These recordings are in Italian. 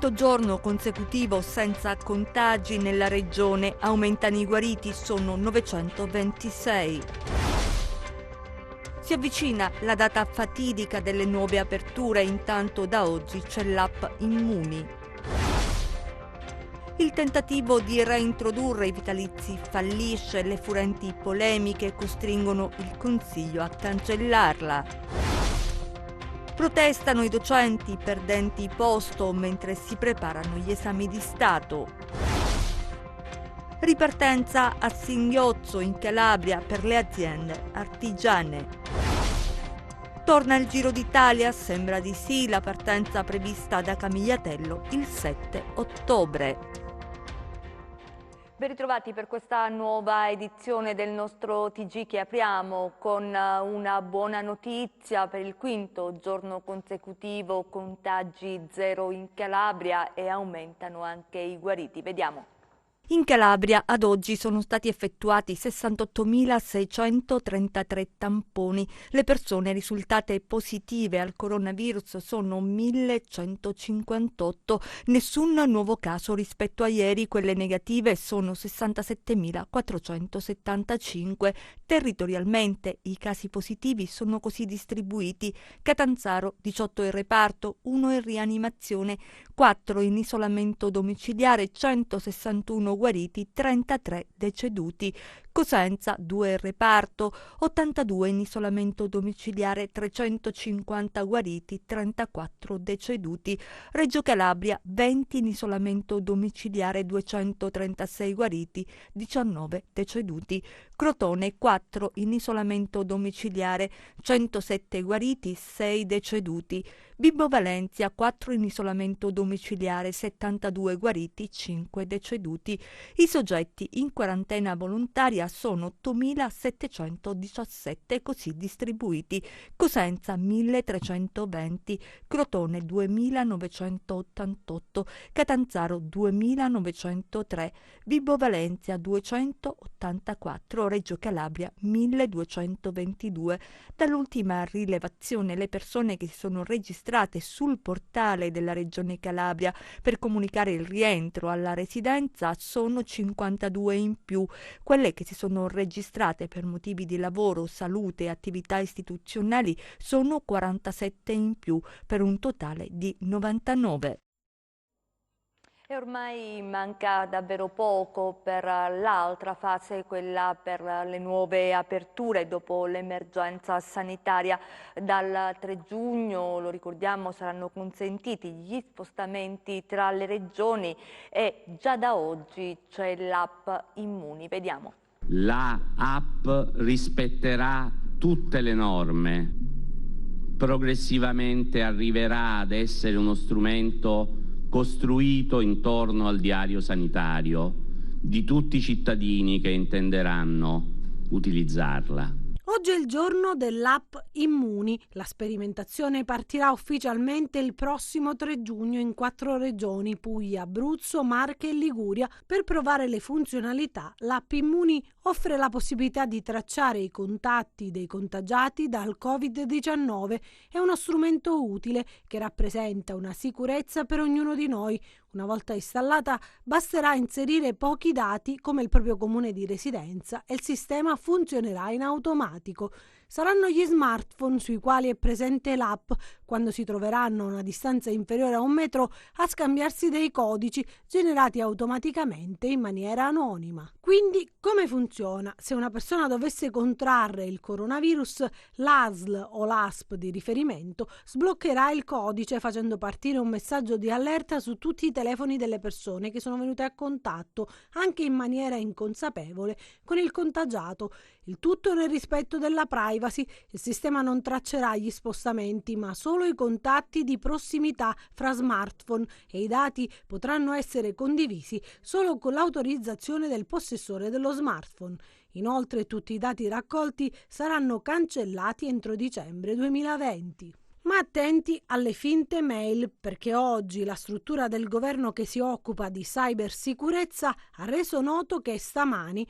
quinto giorno consecutivo senza contagi nella regione, aumentano i guariti, sono 926. Si avvicina la data fatidica delle nuove aperture, intanto da oggi c'è l'app Immuni. Il tentativo di reintrodurre i vitalizi fallisce, le furenti polemiche costringono il Consiglio a cancellarla. Protestano i docenti perdenti posto mentre si preparano gli esami di Stato. Ripartenza a singhiozzo in Calabria per le aziende artigiane. Torna il Giro d'Italia? Sembra di sì, la partenza prevista da Camigliatello il 7 ottobre. Ben ritrovati per questa nuova edizione del nostro TG che apriamo con una buona notizia. Per il quinto giorno consecutivo contagi zero in Calabria e aumentano anche i guariti. Vediamo. In Calabria ad oggi sono stati effettuati 68.633 tamponi. Le persone risultate positive al coronavirus sono 1.158. Nessun nuovo caso rispetto a ieri. Quelle negative sono 67.475. Territorialmente i casi positivi sono così distribuiti: Catanzaro 18 in reparto, 1 in rianimazione, 4 in isolamento domiciliare, 161 guariti, 33 deceduti. Cosenza 2 in reparto, 82 in isolamento domiciliare, 350 guariti, 34 deceduti. Reggio Calabria 20 in isolamento domiciliare, 236 guariti, 19 deceduti. Crotone 4 in isolamento domiciliare, 107 guariti, 6 deceduti. Vibo Valentia 4 in isolamento domiciliare, 72 guariti, 5 deceduti. I soggetti in quarantena volontaria sono 8.717 così distribuiti. Cosenza 1.320, Crotone 2.988, Catanzaro 2.903, Vibo Valentia 284, Reggio Calabria 1.222. Dall'ultima rilevazione le persone che si sono registrate sul portale della Regione Calabria per comunicare il rientro alla residenza sono 52 in più. Quelle che si sono registrate per motivi di lavoro, salute e attività istituzionali sono 47 in più, per un totale di 99. E ormai manca davvero poco per l'altra fase, quella per le nuove aperture dopo l'emergenza sanitaria. Dal 3 giugno, lo ricordiamo, saranno consentiti gli spostamenti tra le regioni e già da oggi c'è l'app Immuni. Vediamo. La app rispetterà tutte le norme, progressivamente arriverà ad essere uno strumento costruito intorno al diario sanitario di tutti i cittadini che intenderanno utilizzarla. Oggi è il giorno dell'app Immuni. La sperimentazione partirà ufficialmente il prossimo 3 giugno in 4 regioni: Puglia, Abruzzo, Marche e Liguria. Per provare le funzionalità, l'app Immuni offre la possibilità di tracciare i contatti dei contagiati dal Covid-19. È uno strumento utile che rappresenta una sicurezza per ognuno di noi. Una volta installata, basterà inserire pochi dati come il proprio comune di residenza e il sistema funzionerà in automatico. Saranno gli smartphone sui quali è presente l'app, quando si troveranno a una distanza inferiore a 1 metro, a scambiarsi dei codici generati automaticamente in maniera anonima. Quindi, come funziona? Se una persona dovesse contrarre il coronavirus, l'ASL o l'ASP di riferimento sbloccherà il codice facendo partire un messaggio di allerta su tutti i telefoni delle persone che sono venute a contatto, anche in maniera inconsapevole, con il contagiato. Il tutto nel rispetto della privacy. Il sistema non traccerà gli spostamenti, ma solo i contatti di prossimità fra smartphone, e i dati potranno essere condivisi solo con l'autorizzazione del possessore dello smartphone. Inoltre, tutti i dati raccolti saranno cancellati entro dicembre 2020. Ma attenti alle finte mail, perché oggi la struttura del governo che si occupa di cybersicurezza ha reso noto che stamani,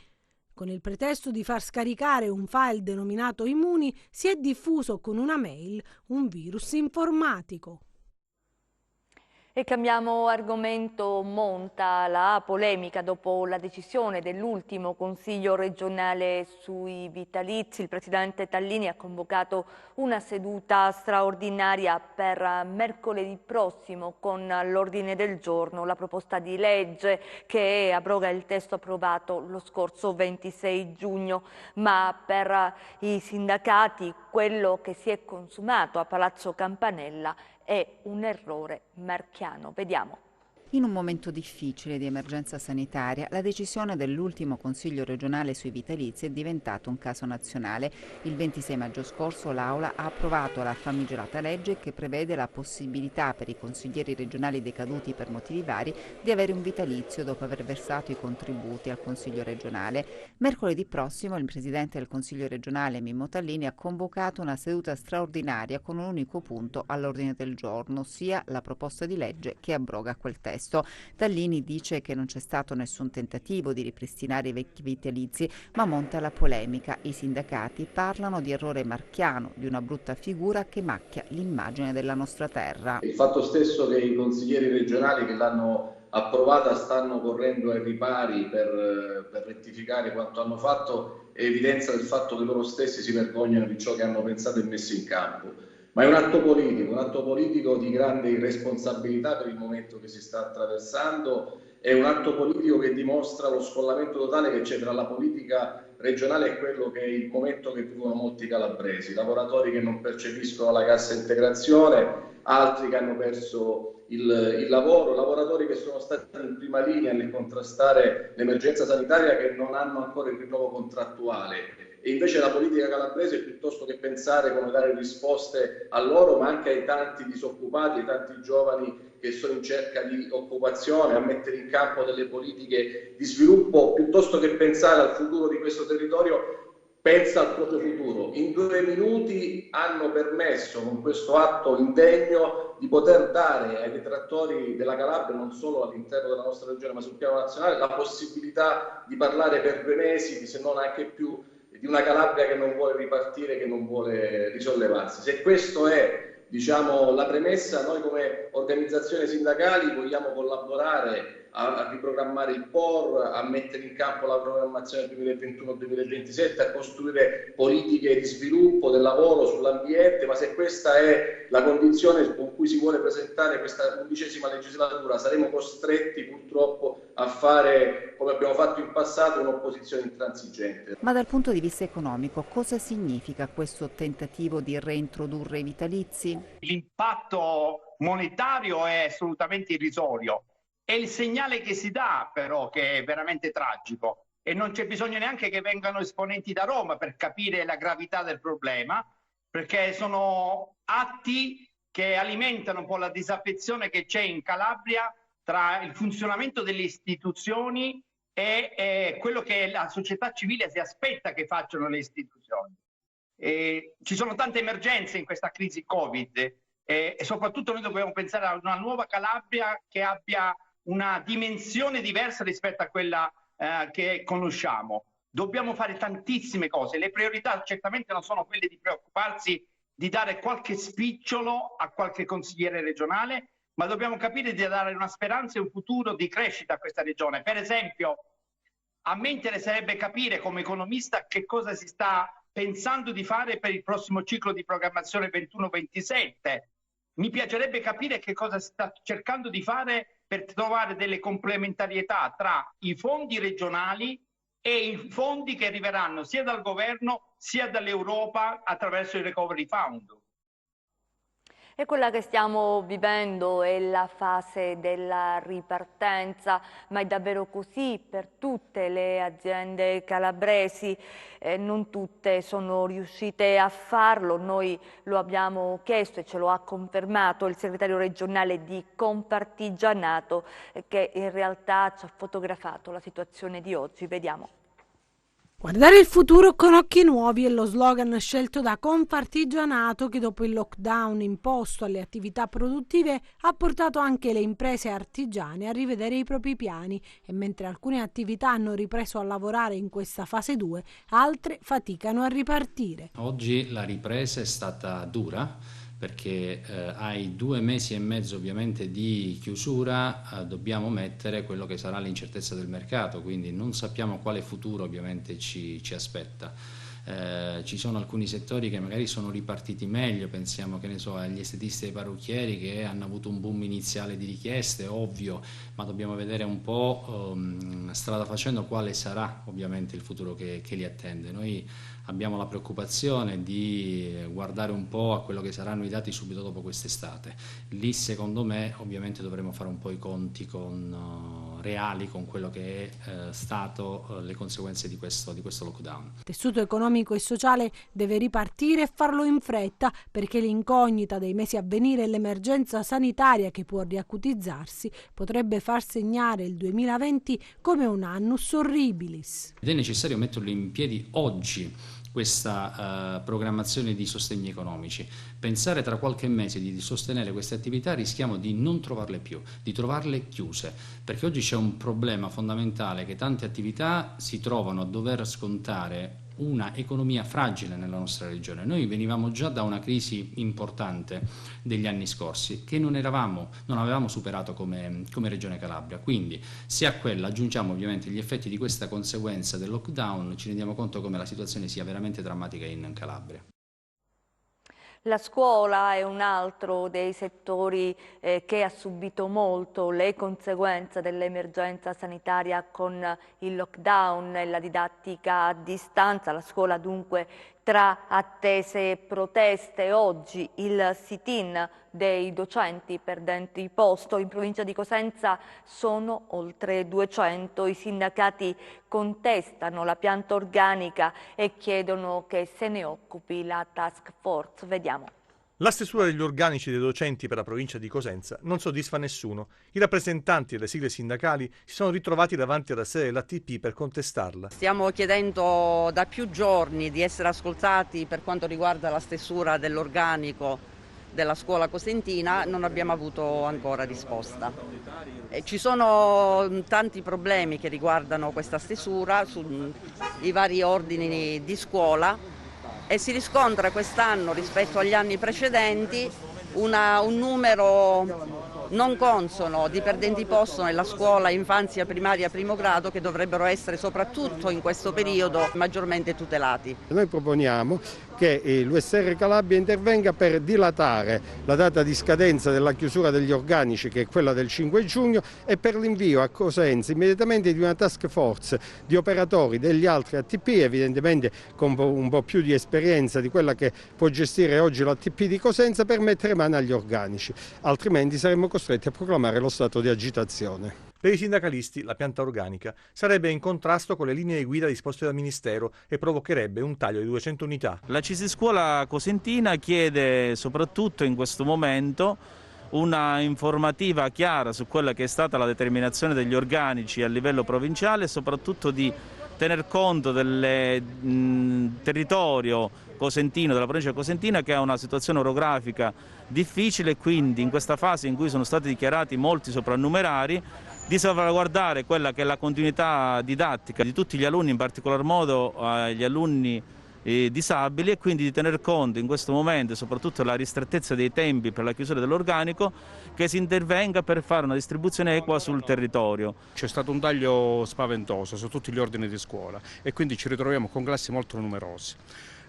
con il pretesto di far scaricare un file denominato Immuni, si è diffuso con una mail un virus informatico. E cambiamo argomento. Monta la polemica dopo la decisione dell'ultimo Consiglio regionale sui vitalizi. Il presidente Tallini ha convocato una seduta straordinaria per mercoledì prossimo con all'ordine del giorno la proposta di legge che abroga il testo approvato lo scorso 26 giugno. Ma per i sindacati quello che si è consumato a Palazzo Campanella è un errore marchiano. Vediamo. In un momento difficile di emergenza sanitaria, la decisione dell'ultimo Consiglio regionale sui vitalizi è diventata un caso nazionale. Il 26 maggio scorso l'Aula ha approvato la famigerata legge che prevede la possibilità per i consiglieri regionali decaduti per motivi vari di avere un vitalizio dopo aver versato i contributi al Consiglio regionale. Mercoledì prossimo il Presidente del Consiglio regionale Mimmo Tallini ha convocato una seduta straordinaria con un unico punto all'ordine del giorno, ossia la proposta di legge che abroga quel testo. Tallini dice che non c'è stato nessun tentativo di ripristinare i vecchi vitalizi, ma monta la polemica. I sindacati parlano di errore marchiano, di una brutta figura che macchia l'immagine della nostra terra. Il fatto stesso che i consiglieri regionali che l'hanno approvata stanno correndo ai ripari per rettificare quanto hanno fatto è evidenza del fatto che loro stessi si vergognano di ciò che hanno pensato e messo in campo. Ma è un atto politico di grande irresponsabilità per il momento che si sta attraversando, è un atto politico che dimostra lo scollamento totale che c'è tra la politica regionale e quello che è il momento che vivono molti calabresi, lavoratori che non percepiscono la cassa integrazione, altri che hanno perso il lavoro, lavoratori che sono stati in prima linea nel contrastare l'emergenza sanitaria che non hanno ancora il rinnovo contrattuale. E invece la politica calabrese, piuttosto che pensare come dare risposte a loro, ma anche ai tanti disoccupati, ai tanti giovani che sono in cerca di occupazione, a mettere in campo delle politiche di sviluppo, piuttosto che pensare al futuro di questo territorio, pensa al proprio futuro. In 2 minuti hanno permesso, con questo atto indegno, di poter dare ai detrattori della Calabria, non solo all'interno della nostra regione, ma sul piano nazionale, la possibilità di parlare per 2 mesi, se non anche più, di una Calabria che non vuole ripartire, che non vuole risollevarsi. Se questo è, la premessa, noi come organizzazioni sindacali vogliamo collaborare a riprogrammare il POR, a mettere in campo la programmazione 2021-2027, a costruire politiche di sviluppo del lavoro sull'ambiente, ma se questa è la condizione con cui si vuole presentare questa 11ª legislatura, saremo costretti purtroppo a fare, come abbiamo fatto in passato, un'opposizione intransigente. Ma dal punto di vista economico, cosa significa questo tentativo di reintrodurre i vitalizi? L'impatto monetario è assolutamente irrisorio. È il segnale che si dà, però, che è veramente tragico, e non c'è bisogno neanche che vengano esponenti da Roma per capire la gravità del problema, perché sono atti che alimentano un po' la disaffezione che c'è in Calabria tra il funzionamento delle istituzioni e quello che la società civile si aspetta che facciano le istituzioni. Ci sono tante emergenze in questa crisi Covid e soprattutto noi dobbiamo pensare a una nuova Calabria che abbia una dimensione diversa rispetto a quella che conosciamo. Dobbiamo fare tantissime cose. Le priorità certamente non sono quelle di preoccuparsi di dare qualche spicciolo a qualche consigliere regionale, ma dobbiamo capire di dare una speranza e un futuro di crescita a questa regione. Per esempio, a me interesserebbe capire come economista che cosa si sta pensando di fare per il prossimo ciclo di programmazione 21-27. Mi piacerebbe capire che cosa si sta cercando di fare per trovare delle complementarietà tra i fondi regionali e i fondi che arriveranno sia dal governo sia dall'Europa attraverso il Recovery Fund. E quella che stiamo vivendo è la fase della ripartenza, ma è davvero così per tutte le aziende calabresi? Non tutte sono riuscite a farlo, noi lo abbiamo chiesto e ce lo ha confermato il segretario regionale di Confartigianato che in realtà ci ha fotografato la situazione di oggi. Vediamo. Guardare il futuro con occhi nuovi è lo slogan scelto da Confartigianato che dopo il lockdown imposto alle attività produttive ha portato anche le imprese artigiane a rivedere i propri piani e mentre alcune attività hanno ripreso a lavorare in questa fase 2, altre faticano a ripartire. Oggi la ripresa è stata dura perché ai 2 mesi e mezzo ovviamente di chiusura dobbiamo mettere quello che sarà l'incertezza del mercato, quindi non sappiamo quale futuro ovviamente ci aspetta. Ci sono alcuni settori che magari sono ripartiti meglio, pensiamo che ne so agli estetisti e ai parrucchieri che hanno avuto un boom iniziale di richieste, ovvio, ma dobbiamo vedere un po' strada facendo quale sarà ovviamente il futuro che li attende. Noi abbiamo la preoccupazione di guardare un po' a quello che saranno i dati subito dopo quest'estate. Lì secondo me ovviamente dovremo fare un po' i conti reali con quello che è stato le conseguenze di questo lockdown. Il tessuto economico e sociale deve ripartire e farlo in fretta, perché l'incognita dei mesi a venire e l'emergenza sanitaria che può riacutizzarsi potrebbe far segnare il 2020 come un annus horribilis. Ed è necessario metterlo in piedi oggi questa programmazione di sostegni economici. Pensare tra qualche mese di sostenere queste attività rischiamo di non trovarle più, di trovarle chiuse, perché oggi c'è un problema fondamentale che tante attività si trovano a dover scontare una economia fragile nella nostra regione. Noi venivamo già da una crisi importante degli anni scorsi che non avevamo superato come Regione Calabria, quindi se a quella aggiungiamo ovviamente gli effetti di questa conseguenza del lockdown ci rendiamo conto come la situazione sia veramente drammatica in Calabria. La scuola è un altro dei settori che ha subito molto le conseguenze dell'emergenza sanitaria con il lockdown e la didattica a distanza. La scuola dunque tra attese e proteste. Oggi il sit-in dei docenti perdenti posto in provincia di Cosenza sono oltre 200. I sindacati contestano la pianta organica e chiedono che se ne occupi la task force. Vediamo. La stesura degli organici dei docenti per la provincia di Cosenza non soddisfa nessuno. I rappresentanti delle sigle sindacali si sono ritrovati davanti alla sede dell'ATP per contestarla. Stiamo chiedendo da più giorni di essere ascoltati per quanto riguarda la stesura dell'organico della scuola cosentina, non abbiamo avuto ancora risposta. Ci sono tanti problemi che riguardano questa stesura sui vari ordini di scuola e si riscontra quest'anno rispetto agli anni precedenti un numero non consono di perdenti posto nella scuola infanzia primaria primo grado, che dovrebbero essere soprattutto in questo periodo maggiormente tutelati. Noi proponiamo che l'USR Calabria intervenga per dilatare la data di scadenza della chiusura degli organici, che è quella del 5 giugno, e per l'invio a Cosenza immediatamente di una task force di operatori degli altri ATP, evidentemente con un po' più di esperienza di quella che può gestire oggi l'ATP di Cosenza, per mettere mano agli organici, altrimenti saremmo costretti a proclamare lo stato di agitazione. Per i sindacalisti la pianta organica sarebbe in contrasto con le linee guida disposte dal Ministero e provocherebbe un taglio di 200 unità. La CISI Scuola Cosentina chiede soprattutto in questo momento una informativa chiara su quella che è stata la determinazione degli organici a livello provinciale e soprattutto di tener conto del territorio cosentino, della provincia cosentina, che ha una situazione orografica difficile, e quindi in questa fase in cui sono stati dichiarati molti soprannumerari, di salvaguardare quella che è la continuità didattica di tutti gli alunni, in particolar modo gli alunni disabili, e quindi di tener conto in questo momento, soprattutto la ristrettezza dei tempi per la chiusura dell'organico, che si intervenga per fare una distribuzione equa sul territorio. C'è stato un taglio spaventoso su tutti gli ordini di scuola e quindi ci ritroviamo con classi molto numerose.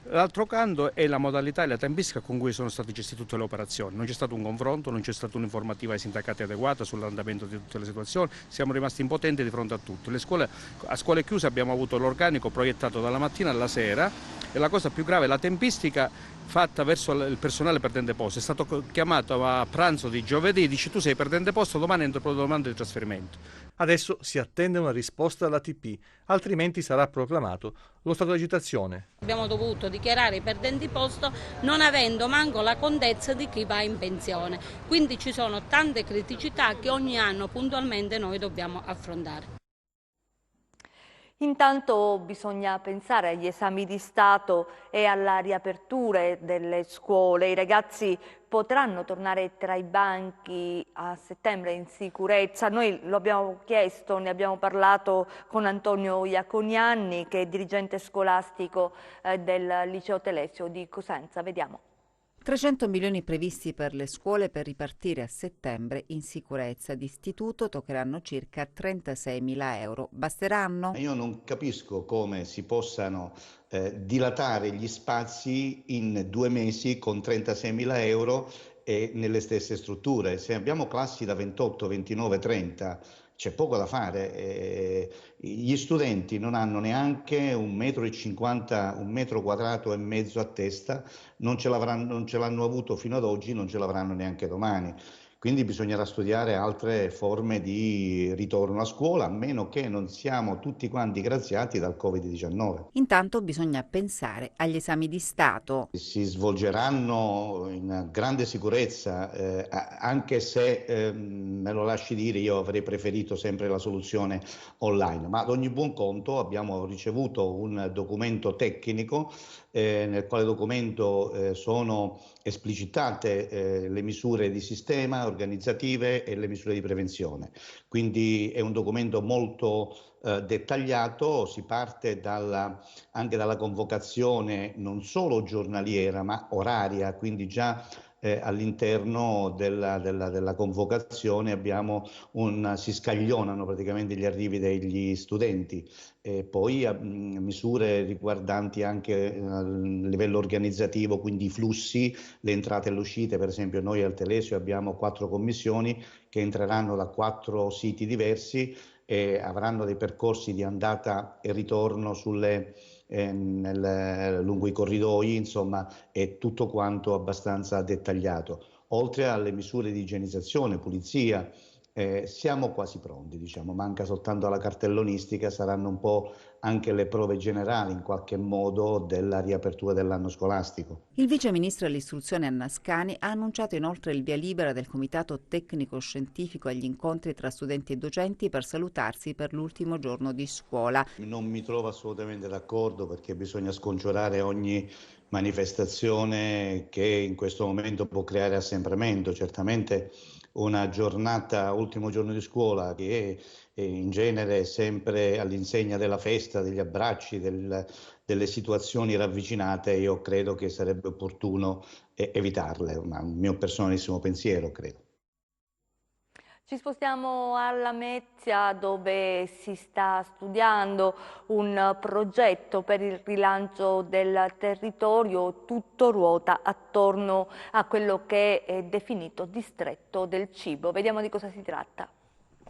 L'altro canto è la modalità e la tempistica con cui sono state gestite tutte le operazioni. Non c'è stato un confronto, non c'è stata un'informativa ai sindacati adeguata sull'andamento di tutte le situazioni, siamo rimasti impotenti di fronte a tutto. A scuole chiuse abbiamo avuto l'organico proiettato dalla mattina alla sera, e la cosa più grave è la tempistica fatta verso il personale perdente posto. È stato chiamato a pranzo di giovedì, dice: tu sei perdente posto, domani entro la domanda di trasferimento. Adesso si attende una risposta dall'ATP, altrimenti sarà proclamato lo stato di agitazione. Abbiamo dovuto dichiarare i perdenti posto non avendo manco la contezza di chi va in pensione. Quindi ci sono tante criticità che ogni anno puntualmente noi dobbiamo affrontare. Intanto bisogna pensare agli esami di Stato e alla riapertura delle scuole. I ragazzi potranno tornare tra i banchi a settembre in sicurezza. Noi lo abbiamo chiesto, ne abbiamo parlato con Antonio Iaconianni, che è dirigente scolastico del Liceo Telesio di Cosenza. Vediamo. 300 milioni previsti per le scuole per ripartire a settembre in sicurezza. D'istituto toccheranno circa 36.000 euro. Basteranno? Io non capisco come si possano dilatare gli spazi in 2 mesi con 36.000 euro e nelle stesse strutture. Se abbiamo classi da 28, 29, 30, c'è poco da fare. Gli studenti non hanno neanche 1,50 m, 1 metro quadrato e mezzo a testa, non ce l'hanno avuto fino ad oggi, non ce l'avranno neanche domani. Quindi bisognerà studiare altre forme di ritorno a scuola, a meno che non siamo tutti quanti graziati dal Covid-19. Intanto bisogna pensare agli esami di Stato. Si svolgeranno in grande sicurezza, anche se, me lo lasci dire, io avrei preferito sempre la soluzione online, ma ad ogni buon conto abbiamo ricevuto un documento tecnico nel quale documento sono esplicitate le misure di sistema, organizzative e le misure di prevenzione. Quindi è un documento molto dettagliato, si parte anche dalla convocazione non solo giornaliera ma oraria, quindi già all'interno della convocazione si scaglionano praticamente gli arrivi degli studenti. E poi misure riguardanti anche il livello organizzativo, quindi i flussi, le entrate e le uscite. Per esempio noi al Telesio abbiamo 4 commissioni che entreranno da 4 siti diversi e avranno dei percorsi di andata e ritorno lungo i corridoi, insomma è tutto quanto abbastanza dettagliato. Oltre alle misure di igienizzazione, pulizia, siamo quasi pronti, diciamo, manca soltanto la cartellonistica, saranno un po' anche le prove generali in qualche modo della riapertura dell'anno scolastico. Il vice ministro dell'istruzione Anna Ascani ha annunciato inoltre il via libera del comitato tecnico-scientifico agli incontri tra studenti e docenti per salutarsi per l'ultimo giorno di scuola. Non mi trovo assolutamente d'accordo, perché bisogna scongiurare ogni manifestazione che in questo momento può creare assembramento. Certamente una giornata, ultimo giorno di scuola, che è in genere sempre all'insegna della festa, degli abbracci, delle situazioni ravvicinate, io credo che sarebbe opportuno evitarle, ma un mio personalissimo pensiero, credo. Ci spostiamo a Lamezia, dove si sta studiando un progetto per il rilancio del territorio. Tutto ruota attorno a quello che è definito distretto del cibo. Vediamo di cosa si tratta.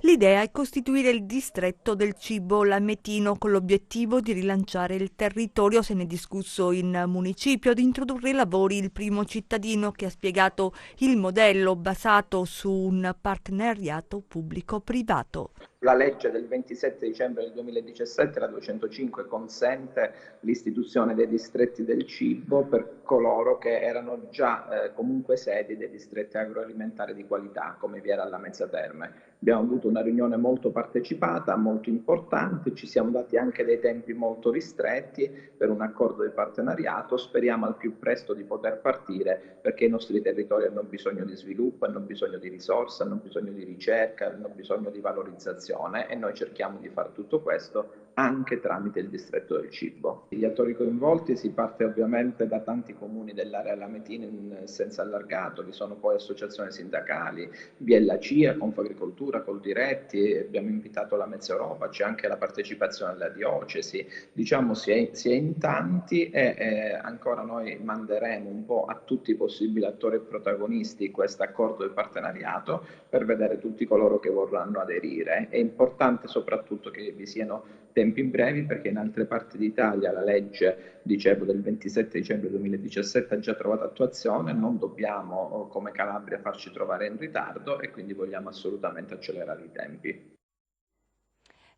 L'idea è costituire il distretto del cibo lametino con l'obiettivo di rilanciare il territorio. Se ne è discusso in municipio. Ad introdurre i lavori il primo cittadino, che ha spiegato il modello basato su un partenariato pubblico-privato. La legge del 27 dicembre del 2017, la 205, consente l'istituzione dei distretti del cibo per coloro che erano già comunque sedi dei distretti agroalimentari di qualità, come vi era a Lamezia Terme. Abbiamo avuto una riunione molto partecipata, molto importante, ci siamo dati anche dei tempi molto ristretti per un accordo di partenariato. Speriamo al più presto di poter partire, perché i nostri territori hanno bisogno di sviluppo, hanno bisogno di risorse, hanno bisogno di ricerca, hanno bisogno di valorizzazione, e noi cerchiamo di fare tutto questo anche tramite il distretto del cibo. Gli attori coinvolti, si parte ovviamente da tanti comuni dell'area lametina in senso allargato, vi sono poi associazioni sindacali, vi è la CIA, Confagricoltura, Coldiretti, abbiamo invitato la Lamezia Europa, c'è anche la partecipazione della diocesi, diciamo si è in tanti, e ancora noi manderemo un po' a tutti i possibili attori e protagonisti questo accordo di partenariato per vedere tutti coloro che vorranno aderire. È importante soprattutto che vi siano tempi brevi, perché in altre parti d'Italia la legge, dicevo, del 27 dicembre 2017 ha già trovato attuazione. Non dobbiamo come Calabria farci trovare in ritardo, e quindi vogliamo assolutamente accelerare i tempi.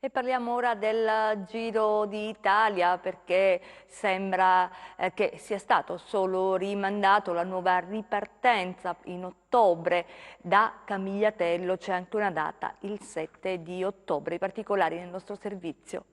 E parliamo ora del Giro d'Italia, perché sembra che sia stato solo rimandato la nuova ripartenza in ottobre da Camigliatello. C'è anche una data, il 7 di ottobre. I particolari nel nostro servizio.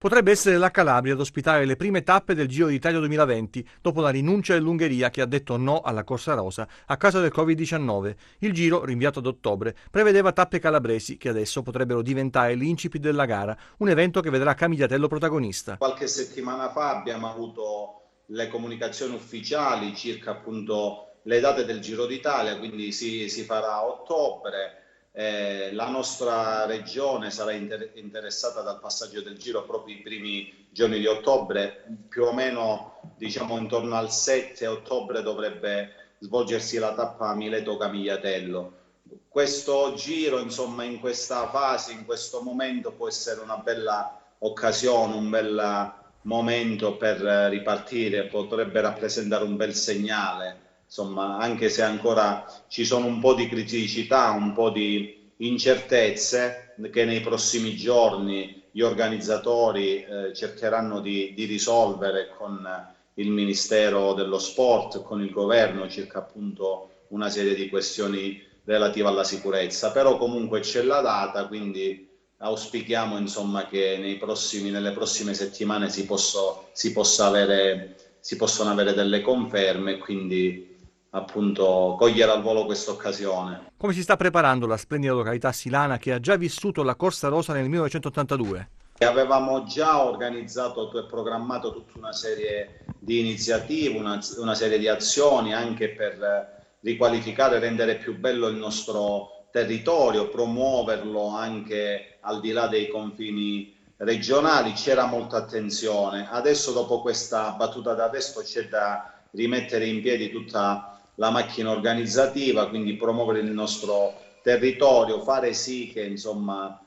Potrebbe essere la Calabria ad ospitare le prime tappe del Giro d'Italia 2020, dopo la rinuncia dell'Ungheria, che ha detto no alla Corsa Rosa a causa del Covid-19. Il Giro, rinviato ad ottobre, prevedeva tappe calabresi, che adesso potrebbero diventare l'incipit della gara, un evento che vedrà Camigliatello protagonista. Qualche settimana fa abbiamo avuto le comunicazioni ufficiali circa appunto le date del Giro d'Italia, quindi si farà a ottobre. La nostra regione sarà interessata dal passaggio del Giro proprio i primi giorni di ottobre, più o meno diciamo intorno al 7 ottobre dovrebbe svolgersi la tappa Mileto-Camigliatello. Questo Giro, insomma, in questa fase, in questo momento può essere una bella occasione, un bel momento per ripartire, potrebbe rappresentare un bel segnale. Insomma, anche se ancora ci sono un po' di criticità, un po' di incertezze che nei prossimi giorni gli organizzatori cercheranno di risolvere con il Ministero dello Sport, con il governo, circa appunto una serie di questioni relative alla sicurezza. Però comunque c'è la data, quindi auspichiamo insomma che nelle prossime settimane si possono avere delle conferme, quindi appunto cogliere al volo questa occasione. Come si sta preparando la splendida località silana che ha già vissuto la Corsa Rosa nel 1982? Avevamo già organizzato e programmato tutta una serie di iniziative, una serie di azioni anche per riqualificare e rendere più bello il nostro territorio, promuoverlo anche al di là dei confini regionali. C'era molta attenzione. Adesso, dopo questa battuta d'arresto, c'è da rimettere in piedi tutta la macchina organizzativa, quindi promuovere il nostro territorio, fare sì che insomma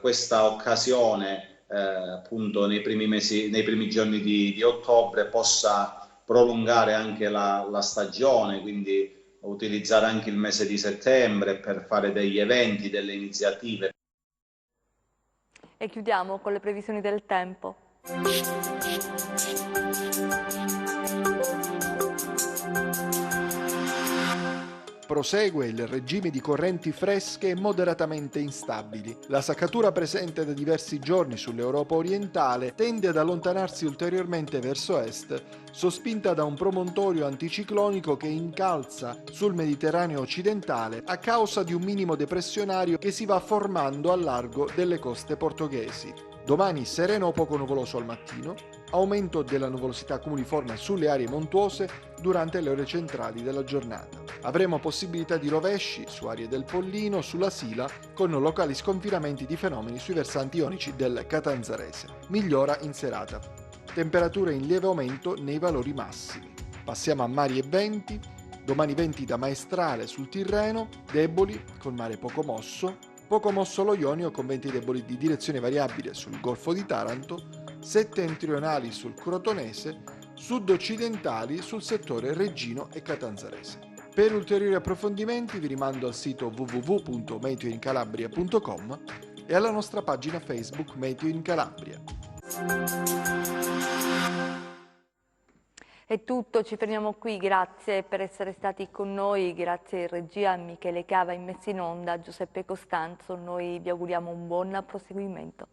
questa occasione appunto nei primi giorni di ottobre possa prolungare anche la stagione, quindi utilizzare anche il mese di settembre per fare degli eventi, delle iniziative. E chiudiamo con le previsioni del tempo. Prosegue il regime di correnti fresche e moderatamente instabili. La saccatura presente da diversi giorni sull'Europa orientale tende ad allontanarsi ulteriormente verso est, sospinta da un promontorio anticiclonico che incalza sul Mediterraneo occidentale a causa di un minimo depressionario che si va formando al largo delle coste portoghesi. Domani sereno o poco nuvoloso al mattino, aumento della nuvolosità cumuliforme sulle aree montuose durante le ore centrali della giornata. Avremo possibilità di rovesci su aree del Pollino, sulla Sila, con locali sconfinamenti di fenomeni sui versanti ionici del Catanzarese. Migliora in serata. Temperature in lieve aumento nei valori massimi. Passiamo a mari e venti. Domani venti da maestrale sul Tirreno, deboli, con mare poco mosso lo Ionio con venti deboli di direzione variabile sul Golfo di Taranto, settentrionali sul Crotonese, sud-occidentali sul settore reggino e catanzarese. Per ulteriori approfondimenti vi rimando al sito www.meteoincalabria.com e alla nostra pagina Facebook Meteo in Calabria. È tutto, ci fermiamo qui, grazie per essere stati con noi, grazie in regia a Michele Cava, in messa in onda Giuseppe Costanzo, noi vi auguriamo un buon proseguimento.